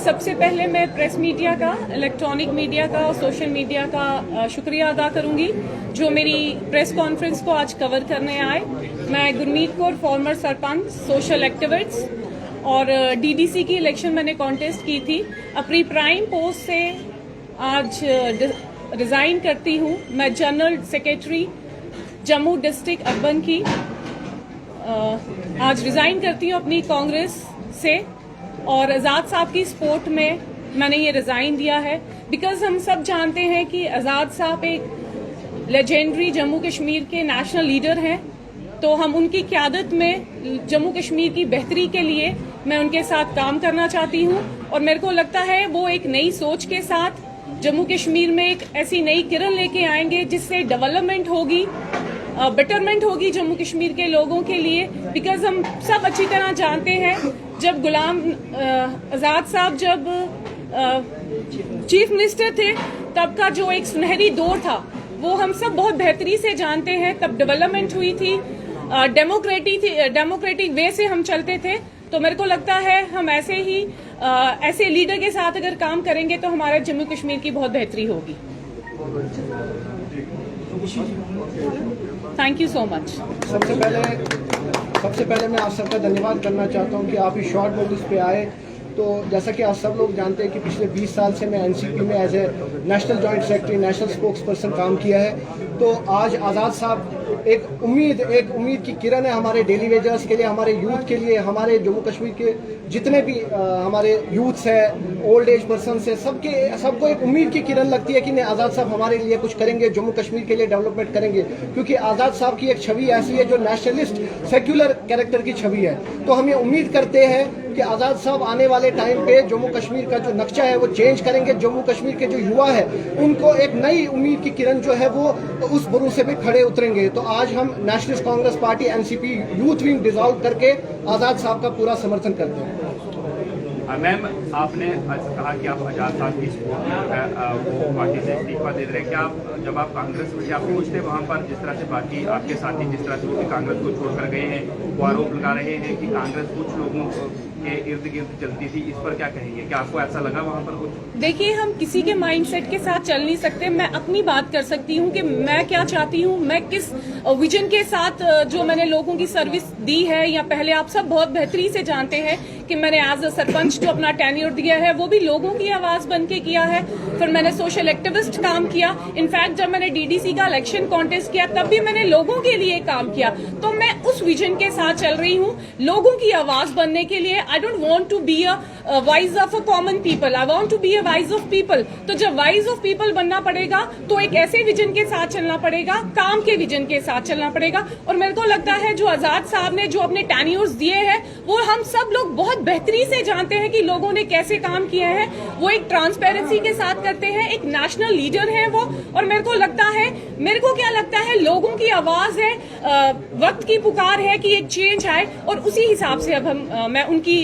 सबसे पहले मैं प्रेस मीडिया का, इलेक्ट्रॉनिक मीडिया का और सोशल मीडिया का शुक्रिया अदा करूंगी जो मेरी प्रेस कॉन्फ्रेंस को आज कवर करने आए। मैं Gurmeet Kaur, farmer sarpanch, social activist और डीडीसी की इलेक्शन मैंने कॉन्टेस्ट की थी। अपनी प्राइम पोस्ट से आज रिजाइन करती हूँ। मैं general secretary Jammu district urban की आज रिजाइन करती हूँ अपनी कांग्रेस से, और आज़ाद साहब की सपोर्ट में मैंने ये रिजाइन दिया है। बिकॉज हम सब जानते हैं कि आज़ाद साहब एक लेजेंडरी जम्मू कश्मीर के नेशनल लीडर हैं, तो हम उनकी क़यादत में जम्मू कश्मीर की बेहतरी के लिए मैं उनके साथ काम करना चाहती हूँ। और मेरे को लगता है वो एक नई सोच के साथ जम्मू कश्मीर में एक ऐसी नई किरण लेके आएंगे जिससे डेवलपमेंट होगी, बेटरमेंट होगी जम्मू कश्मीर के लोगों के लिए। बिकॉज हम सब अच्छी तरह जानते हैं जब गुलाम आज़ाद साहब जब चीफ मिनिस्टर थे तब का जो एक सुनहरी दौर था वो हम सब बहुत बेहतरी से जानते हैं। तब डेवलपमेंट हुई थी, डेमोक्रेटिक वे से हम चलते थे। तो मेरे को लगता है हम ऐसे ही ऐसे लीडर के साथ अगर काम करेंगे तो हमारे जम्मू कश्मीर की बहुत बेहतरी होगी। Thank you so much. सबसे पहले मैं आप सबका धन्यवाद करना चाहता हूं कि आप इस शॉर्ट नोटिस पे आए। तो जैसा कि आप सब लोग जानते हैं कि पिछले 20 साल से मैं एनसीपी में as a national joint secretary, national spokesperson काम किया है। तो आज आज़ाद साहब एक उम्मीद की किरण है हमारे डेली वेजर्स के लिए, हमारे यूथ के लिए, हमारे जम्मू कश्मीर के जितने भी हमारे यूथ्स है, ओल्ड एज पर्सन है, सबको एक उम्मीद की किरण लगती है कि नहीं, आज़ाद साहब हमारे लिए कुछ करेंगे, जम्मू कश्मीर के लिए डेवलपमेंट करेंगे। क्योंकि आज़ाद साहब की एक छवि ऐसी है जो नेशनलिस्ट सेक्युलर कैरेक्टर की छवि है। तो हम ये उम्मीद करते हैं कि आज़ाद साहब आने वाले टाइम पे जम्मू कश्मीर का जो नक्शा है वो चेंज करेंगे। जम्मू कश्मीर के जो युवा है उनको एक नई उम्मीद की किरण जो है वो उस भरोसे पे खड़े उतरेंगे। तो आज हम nationalist Congress party NCP youth wing dissolve करके आज़ाद साहब का पूरा समर्थन करते हैं। मैम, आपने कहा कि आप आज़ाद साहब की सपोर्ट वो पार्टी से इस्तीफा दे रहे हैं। क्या आप जब आप कांग्रेस में आप पहुंचते वहाँ पर जिस तरह से बाकी आपके साथी जिस तरह से वो भी कांग्रेस को छोड़कर गए हैं, वो आरोप लगा रहे हैं कि कांग्रेस कुछ लोगों के इर्द गिर्द चलती थी, इस पर क्या कहेंगे? क्या आपको ऐसा लगा वहाँ पर कुछ? देखिए, हम किसी के माइंडसेट के साथ चल नहीं सकते। मैं अपनी बात कर सकती हूँ कि मैं क्या चाहती हूँ, मैं किस विजन के साथ जो मैंने लोगों की सर्विस दी है। या पहले आप सब बहुत बेहतरी से जानते हैं कि मैंने एज अ सरपंच जो अपना टेन्योर दिया है वो भी लोगों की आवाज बन के किया है। फिर मैंने सोशल एक्टिविस्ट काम किया। इनफैक्ट जब मैंने डीडीसी का इलेक्शन कॉन्टेस्ट किया तब भी मैंने लोगों के लिए काम किया। तो मैं उस विजन के साथ चल रही हूँ, लोगों की आवाज बनने के लिए। I don't want to be a voice of a common people, I want to be a voice of people. तो जब वॉइस ऑफ पीपल बनना पड़ेगा तो एक ऐसे विजन के साथ चलना पड़ेगा, काम के विजन के साथ चलना पड़ेगा। और मेरे को लगता है जो आज़ाद साहब ने जो अपने टेन्योर्स दिए हैं वो हम सब लोग बहुत बेहतरी से जानते हैं कि लोगों ने कैसे काम किए हैं। वो एक ट्रांसपेरेंसी के साथ करते हैं, एक नेशनल लीडर है वो। और मेरे को क्या लगता है, लोगों की आवाज है, वक्त की पुकार है कि एक चेंज आए, और उसी हिसाब से अब मैं उनकी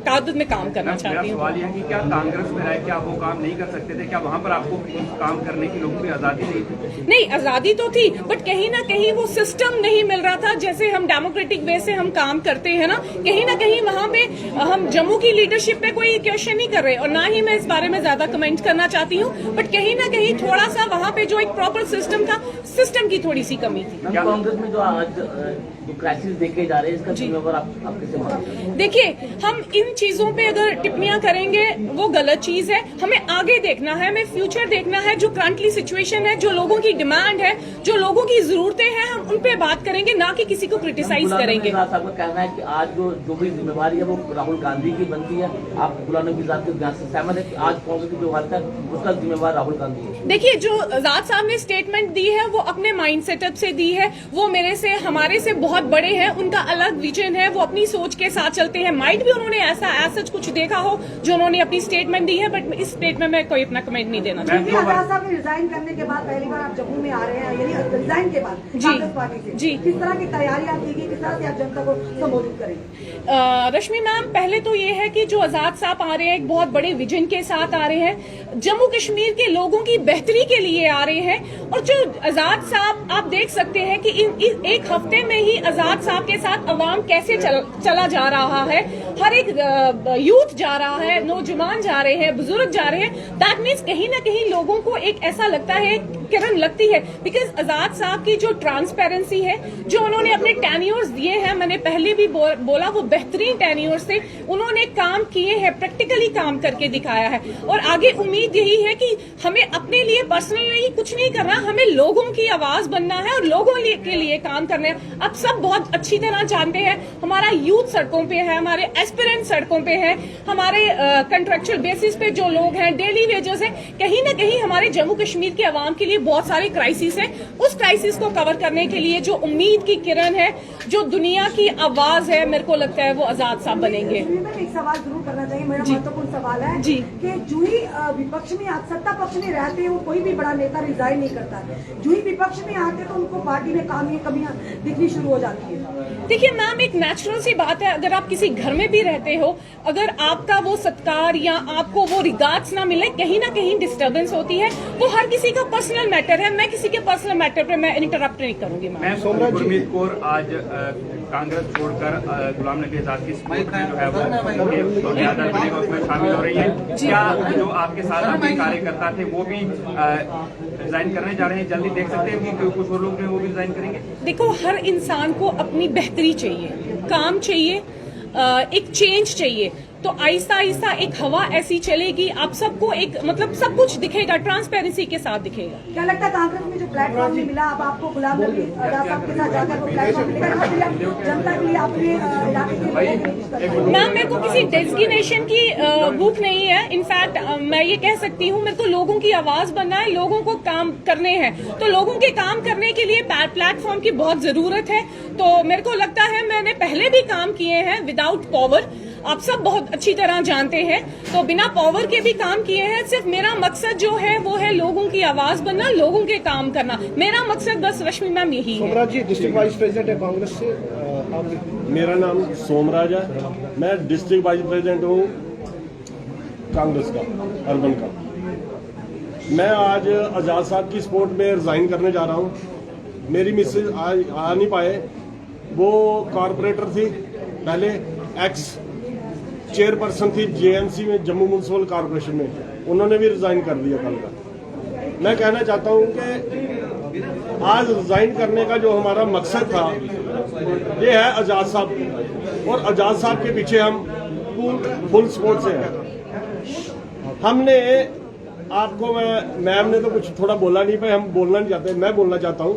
कादत में काम करना चाहती हूँ। सवाल यह कि क्या कांग्रेस में रहे क्या वो काम नहीं कर सकते थे? क्या वहाँ पर आपको काम करने की लोगों की आजादी नहीं थी? नहीं, आजादी तो थी, बट कहीं ना कहीं वो सिस्टम नहीं मिल रहा था। जैसे हम डेमोक्रेटिक वे से हम काम करते हैं ना कहीं वहाँ पे हम जम्मू की लीडरशिप पे कोई क्वेश्चन नहीं कर रहे, और ना ही मैं इस बारे में ज्यादा कमेंट करना चाहती हूँ। बट कहीं ना कहीं थोड़ा सा वहाँ पे जो एक प्रॉपर सिस्टम था, सिस्टम की थोड़ी सी कमी थी। कांग्रेस में जो आज क्राइसिस देखे जा रहे हैं, इसका जिम्मेवार आप कैसे मानते हैं? देखिए, हम इन चीजों पे अगर टिप्पणियां करेंगे वो गलत चीज है। हमें आगे देखना है, हमें फ्यूचर देखना है। जो करंटली सिचुएशन है, जो लोगों की डिमांड है, जो लोगों की जरूरतें हैं, हम उन पे बात करेंगे, ना कि किसी को क्रिटिसाइज करेंगे। आपका कहना है कि आज जो भी जिम्मेवारी है वो राहुल गांधी की बनती है। आप गुलाम नबी आजाद के बयान से सहमत है कि आज कांग्रेस की जो हालत है उसका जिम्मेवार राहुल गांधी है? देखिए, जो आजाद साहब ने स्टेटमेंट दी है वो अपने माइंड सेटअप से दी है। वो मेरे से, हमारे से बहुत बड़े हैं, उनका अलग विजन है, वो अपनी सोच के साथ चलते हैं। माइट भी उन्होंने ऐसा कुछ देखा हो जो उन्होंने अपनी स्टेटमेंट दी है, बट इस स्टेटमेंट में कोई अपना कमेंट नहीं देना चाहती। आज़ाद साहब ने रिजाइन करने के बाद पहली बार आप जम्मू में आ रहे हैं, यानी रिजाइन के बाद कांग्रेस पार्टी से जी, किस तरह की तैयारियां की गई, किस तरह से आप जनता को संबोधित करेंगे? रश्मि मैम, पहले तो ये है कि जो आजाद साहब आ रहे हैं एक बहुत बड़े विजन के साथ आ रहे हैं, जम्मू कश्मीर के लोगों की बेहतरी के लिए आ रहे हैं। और जो आजाद साहब आप देख सकते हैं कि इन एक हफ्ते में ही आजाद साहब के साथ अवाम कैसे चला जा रहा है। हर एक यूथ जा रहा है, नौजवान जा रहे हैं, बुजुर्ग जा रहे हैं। दैट मीन्स कहीं ना कहीं लोगों को एक ऐसा लगता है, किरण लगती है, बिकॉज आजाद साहब की जो ट्रांसपेरेंसी है, जो उन्होंने अपने टेन्योर्स दिए हैं, मैंने पहले भी बोला वो बेहतरीन टेन्योर्स थे। उन्होंने काम किए हैं, प्रैक्टिकली काम करके दिखाया है। और आगे उम्मीद यही है कि हमें अपने लिए पर्सनली कुछ नहीं करना, हमें लोगों की आवाज बनना है और लोगों के लिए काम करना है। अब सब बहुत अच्छी तरह जानते हैं, हमारा यूथ सड़कों पे है, हमारे एस्पिरेंट सड़कों पे है, हमारे कंट्रेक्चुअल बेसिस पे जो लोग हैं, डेली वेजेस हैं। कहीं ना कहीं हमारे जम्मू कश्मीर के अवाम के लिए बहुत सारे क्राइसिस हैं। उस क्राइसिस को कवर करने के लिए जो उम्मीद की किरण है, जो दुनिया की आवाज है, मेरे को लगता है वो आजाद साहब बनेंगे। एक सवाल जरूर करना चाहिए, मेरा महत्वपूर्ण सवाल है जी कि जो ही विपक्ष में सत्ता पक्ष में रहते हैं वो कोई भी बड़ा नेता रिजाइन नहीं करता। जो ही विपक्ष में आते तो उनको पार्टी में काम की कमियां दिखनी शुरू हो जाती है। देखिए मैम, एक नेचुरल सी बात है, अगर आप किसी घर में भी रहते हो, अगर आपका वो सत्कार या आपको वो रिगार्ड्स ना मिले, कहीं ना कहीं डिस्टर्बेंस होती है। वो हर किसी का पर्सनल मैटर है, मैं किसी के पर्सनल मैटर पे मैं इंटरप्ट नहीं करूंगी। मैम, गुरमीत कौर आज कांग्रेस छोड़कर गुलाम नबी आजाद की सपोर्ट में जो है वो क़यादत बनेगा, उसमें शामिल हो रही है। क्या जो आपके साथ आपके कार्यकर्ता थे वो भी रिजाइन करने जा रहे हैं? जल्दी देख सकते हैं कि कुछ और लोग जो है वो भी रिजाइन करेंगे? देखो, हर इंसान को अपनी बेहतरी चाहिए, काम चाहिए, एक चेंज चाहिए। तो आहिस्ता आहिस्ता एक हवा ऐसी चलेगी, आप सबको एक मतलब सब कुछ दिखेगा, ट्रांसपेरेंसी के साथ दिखेगा। क्या लगता है कांग्रेस में जो प्लेटफॉर्म नहीं मिला, अब आपको गुलाम नबी आजाद साहब के साथ जाकर वो प्लेटफॉर्म मिलेगा जनता के लिए, अपने इलाके के लिए? मैम, मेरे को किसी डेजिग्नेशन की भूख नहीं है। इनफैक्ट मैं ये कह सकती हूँ, मेरे को लोगों की आवाज बनना है, लोगों को काम करने हैं। तो लोगों के काम करने के लिए प्लेटफॉर्म की बहुत जरूरत है। तो मेरे को लगता है मैंने पहले भी काम किए हैं विदाउट पावर, आप सब बहुत अच्छी तरह जानते हैं। तो बिना पावर के भी काम किए हैं। सिर्फ मेरा मकसद जो है वो है लोगों की आवाज बनना, लोगों के काम करना। मेरा मकसद बस रश्मि मैम यही है। सोमराज जी डिस्ट्रिक्ट वाइस प्रेसिडेंट है कांग्रेस से, आप? मेरा नाम सोमराज है, मैं डिस्ट्रिक्ट वाइस प्रेसिडेंट हूँ कांग्रेस का, अर्बन का। मैं आज आजाद साहब की सपोर्ट में रिजाइन करने जा रहा हूँ। मेरी मिसेज आ नहीं पाए, वो कॉरपोरेटर थी पहले, एक्स चेयरपर्सन थी जेएमसी में, जम्मू म्यूनसिपल कॉर्पोरेशन में, उन्होंने भी रिजाइन कर दिया कल का। मैं कहना चाहता हूं कि आज रिजाइन करने का जो हमारा मकसद था ये है आजाद साहब, और आजाद साहब के पीछे हम फुल सपोर्ट से हैं। हमने आपको, मैम ने तो कुछ थोड़ा बोला नहीं, पर हम बोलना नहीं चाहते, मैं बोलना चाहता हूं।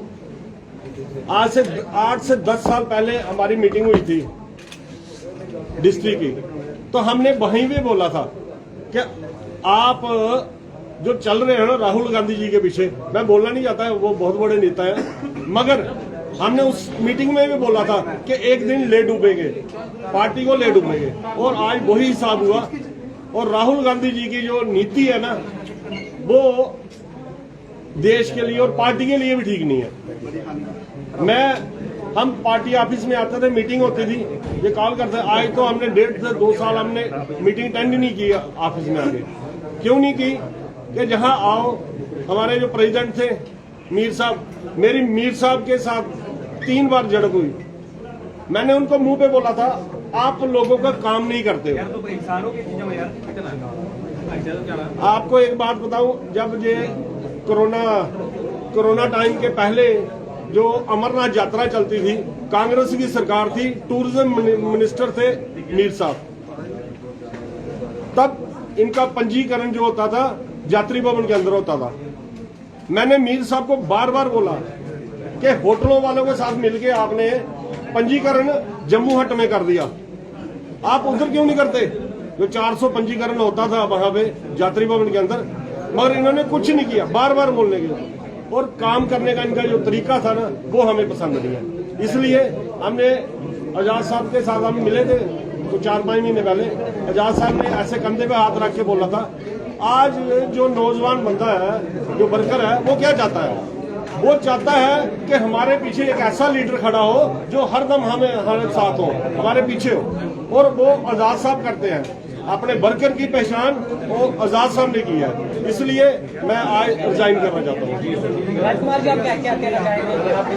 आज से 8 से 10 साल पहले हमारी मीटिंग हुई थी डिस्ट्रिक्ट की, तो हमने वहीं भी बोला था कि आप जो चल रहे हैं ना राहुल गांधी जी के पीछे, मैं बोलना नहीं चाहता है, वो बहुत बड़े नेता हैं, मगर हमने उस मीटिंग में भी बोला था कि एक दिन ले डूबेंगे, पार्टी को ले डूबेंगे, और आज वही हिसाब हुआ। और राहुल गांधी जी की जो नीति है ना, वो देश के लिए और पार्टी के लिए भी ठीक नहीं है। हम पार्टी ऑफिस में आते थे, मीटिंग होती थी, ये कॉल करते, आज तो हमने 1.5 से 2 साल हमने मीटिंग अटेंड नहीं की ऑफिस में आके। क्यों नहीं की? कि जहां आओ, हमारे जो प्रेसिडेंट थे मीर साहब, मेरी मीर साहब के साथ 3 बार झड़प हुई। मैंने उनको मुंह पे बोला था, आप लोगों का काम नहीं करते हो। आपको एक बात बताऊं, जब ये कोरोना टाइम के पहले जो अमरनाथ यात्रा चलती थी, कांग्रेस की सरकार थी, टूरिज्म मिनिस्टर थे मीर साहब, तब इनका पंजीकरण जो होता था यात्री भवन के अंदर होता था। मैंने मीर साहब को बार बार बोला कि होटलों वालों के साथ मिलके आपने पंजीकरण जम्मू हट में कर दिया, आप उधर क्यों नहीं करते? जो 400 पंजीकरण होता था वहां पे यात्री भवन के अंदर, मगर इन्होंने कुछ नहीं किया, बार बार बोलने के लिए। और काम करने का इनका जो तरीका था ना, वो हमें पसंद नहीं है। इसलिए हमने आजाद साहब के साथ हम मिले थे तो 4-5 महीने पहले, आजाद साहब ने ऐसे कंधे पे हाथ रख के बोला था, आज जो नौजवान बंदा है, जो वर्कर है, वो क्या चाहता है? वो चाहता है कि हमारे पीछे एक ऐसा लीडर खड़ा हो जो हरदम हमारे साथ हो, हमारे पीछे हो, और वो आजाद साहब करते हैं। अपने वर्कर की पहचान वो आजाद साहब ने की है, इसलिए मैं आज रिजाइन करना चाहता हूँ। राजकुमार जी, आप क्या कहना चाहेंगे?